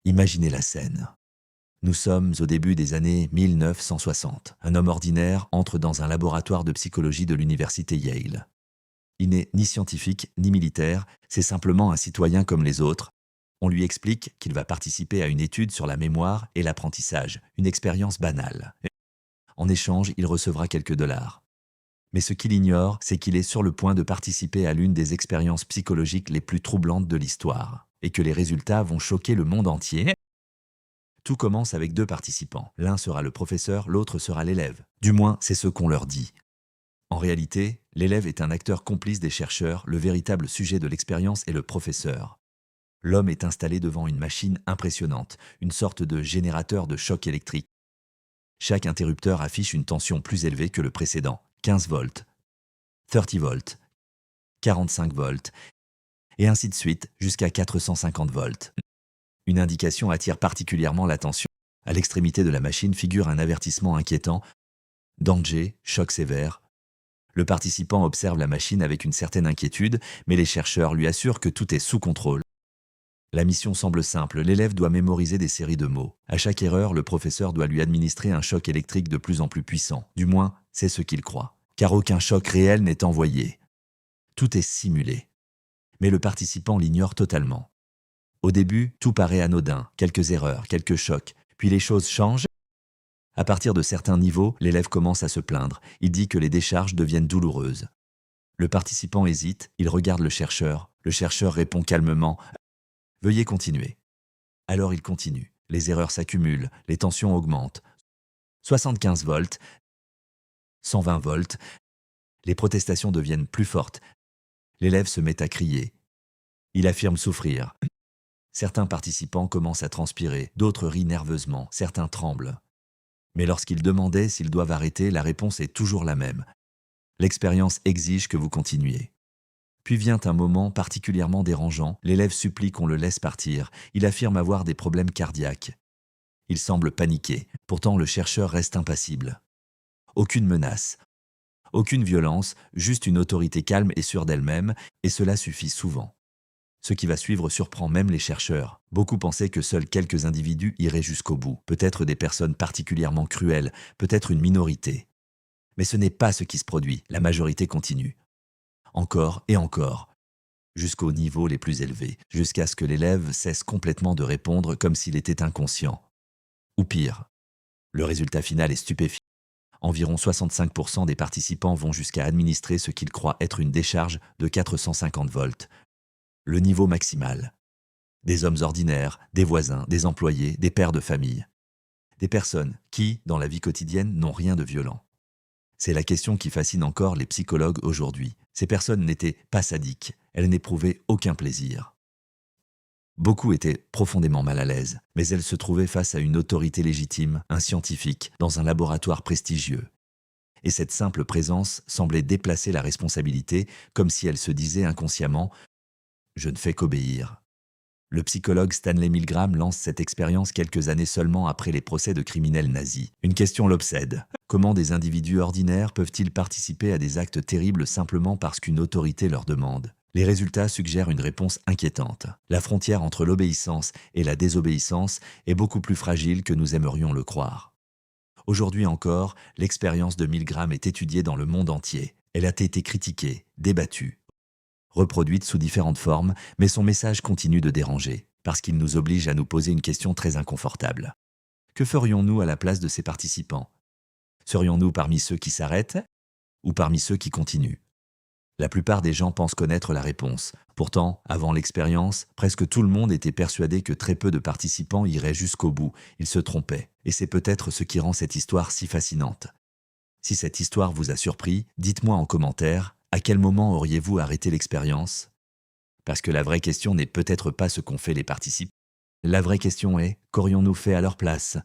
Imaginez la scène. Nous sommes au début des années 1960. Un homme ordinaire entre dans un laboratoire de psychologie de l'université Yale. Il n'est ni scientifique ni militaire, c'est simplement un citoyen comme les autres. On lui explique qu'il va participer à une étude sur la mémoire et l'apprentissage, une expérience banale. En échange, il recevra quelques dollars. Mais ce qu'il ignore, c'est qu'il est sur le point de participer à l'une des expériences psychologiques les plus troublantes de l'histoire, et que les résultats vont choquer le monde entier. Tout commence avec deux participants. L'un sera le professeur, l'autre sera l'élève. Du moins, c'est ce qu'on leur dit. En réalité, l'élève est un acteur complice des chercheurs, le véritable sujet de l'expérience est le professeur. L'homme est installé devant une machine impressionnante, une sorte de générateur de choc électrique. Chaque interrupteur affiche une tension plus élevée que le précédent, 15 volts, 30 volts, 45 volts, et ainsi de suite jusqu'à 450 volts. Une indication attire particulièrement l'attention. À l'extrémité de la machine figure un avertissement inquiétant. Danger, choc sévère. Le participant observe la machine avec une certaine inquiétude, mais les chercheurs lui assurent que tout est sous contrôle. La mission semble simple, l'élève doit mémoriser des séries de mots. À chaque erreur, le professeur doit lui administrer un choc électrique de plus en plus puissant. Du moins, c'est ce qu'il croit. Car aucun choc réel n'est envoyé. Tout est simulé. Mais le participant l'ignore totalement. Au début, tout paraît anodin, quelques erreurs, quelques chocs. Puis les choses changent. À partir de certains niveaux, l'élève commence à se plaindre. Il dit que les décharges deviennent douloureuses. Le participant hésite, il regarde le chercheur. Le chercheur répond calmement « Veuillez continuer ». Alors il continue. Les erreurs s'accumulent, les tensions augmentent. 75 volts, 120 volts. Les protestations deviennent plus fortes. L'élève se met à crier. Il affirme souffrir. Certains participants commencent à transpirer, d'autres rient nerveusement, certains tremblent. Mais lorsqu'ils demandaient s'ils doivent arrêter, la réponse est toujours la même. L'expérience exige que vous continuiez. Puis vient un moment particulièrement dérangeant, l'élève supplie qu'on le laisse partir, il affirme avoir des problèmes cardiaques. Il semble paniqué, pourtant le chercheur reste impassible. Aucune menace, aucune violence, juste une autorité calme et sûre d'elle-même, et cela suffit souvent. Ce qui va suivre surprend même les chercheurs. Beaucoup pensaient que seuls quelques individus iraient jusqu'au bout, peut-être des personnes particulièrement cruelles, peut-être une minorité. Mais ce n'est pas ce qui se produit, la majorité continue. Encore et encore, jusqu'aux niveaux les plus élevés, jusqu'à ce que l'élève cesse complètement de répondre comme s'il était inconscient. Ou pire, le résultat final est stupéfiant. Environ 65% des participants vont jusqu'à administrer ce qu'ils croient être une décharge de 450 volts, le niveau maximal. Des hommes ordinaires, des voisins, des employés, des pères de famille. Des personnes qui, dans la vie quotidienne, n'ont rien de violent. C'est la question qui fascine encore les psychologues aujourd'hui. Ces personnes n'étaient pas sadiques, elles n'éprouvaient aucun plaisir. Beaucoup étaient profondément mal à l'aise, mais elles se trouvaient face à une autorité légitime, un scientifique, dans un laboratoire prestigieux. Et cette simple présence semblait déplacer la responsabilité, comme si elle se disait inconsciemment « Je ne fais qu'obéir ». Le psychologue Stanley Milgram lance cette expérience quelques années seulement après les procès de criminels nazis. Une question l'obsède. Comment des individus ordinaires peuvent-ils participer à des actes terribles simplement parce qu'une autorité leur demande ? Les résultats suggèrent une réponse inquiétante. La frontière entre l'obéissance et la désobéissance est beaucoup plus fragile que nous aimerions le croire. Aujourd'hui encore, l'expérience de Milgram est étudiée dans le monde entier. Elle a été critiquée, débattue, reproduite sous différentes formes, mais son message continue de déranger, parce qu'il nous oblige à nous poser une question très inconfortable. Que ferions-nous à la place de ces participants ? Serions-nous parmi ceux qui s'arrêtent ou parmi ceux qui continuent ? La plupart des gens pensent connaître la réponse. Pourtant, avant l'expérience, presque tout le monde était persuadé que très peu de participants iraient jusqu'au bout. Ils se trompaient. Et c'est peut-être ce qui rend cette histoire si fascinante. Si cette histoire vous a surpris, dites-moi en commentaire, à quel moment auriez-vous arrêté l'expérience ? Parce que la vraie question n'est peut-être pas ce qu'ont fait les participants. La vraie question est, qu'aurions-nous fait à leur place ?